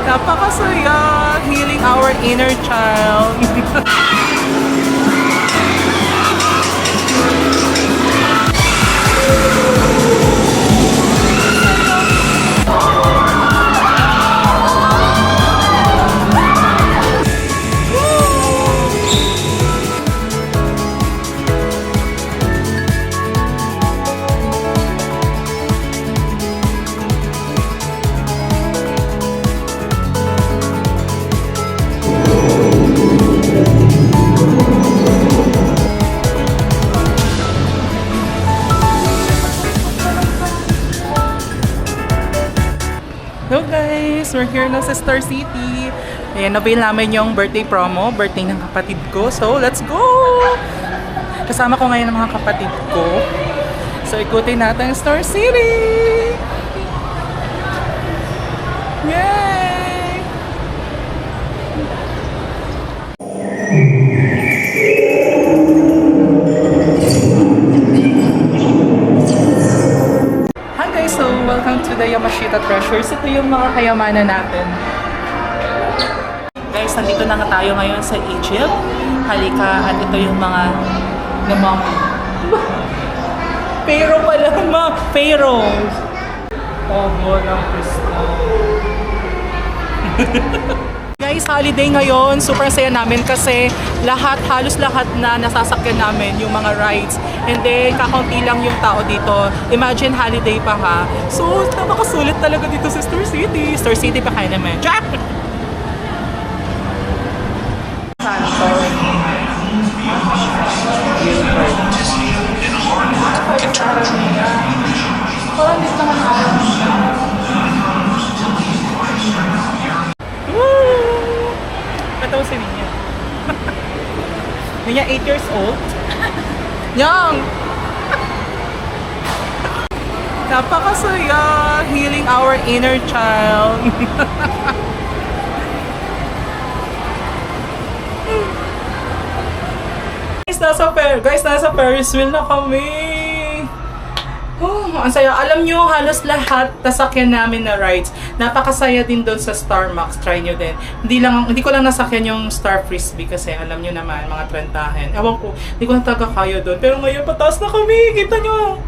Napakasaya! Healing our inner child. Hello guys! We're here na sa Star City. Ayan, avail namin yung birthday promo, birthday ng kapatid ko. So, let's go! Kasama ko ngayon ang mga kapatid ko. So, ikutin natin Star City! Yay! Hi guys! So, welcome to the Yamashita Treasures. Ito yung mga kayamanan natin. Guys, nandito na nga tayo ngayon sa Egypt. Halika, at ito yung mga Pharaoh pala, Pharaoh! Oh, ng Kristo. Guys, holiday ngayon. Super saya namin kasi halos lahat na nasasakyan namin yung mga rides. And then, kakaunti lang yung tao dito. Imagine holiday pa ha. So, napakasulit talaga dito sa Star City. Star City pa kaya naman. Jack! Katawa si Ninya. Ninya 8 years old. Young! Napakasaya! Healing our inner child. Guys, nasa Ferris wheel na kami. Oh, ang saya. Alam nyo, halos lahat nasakyan namin na rides. Napakasaya din doon sa Star Max. Try nyo din. Hindi ko lang nasakyan yung Star Frisbee kasi alam nyo naman, mga trentahin. Ewan ko, hindi ko na taga kaya doon. Pero ngayon, pataas na kami. Kita nyo.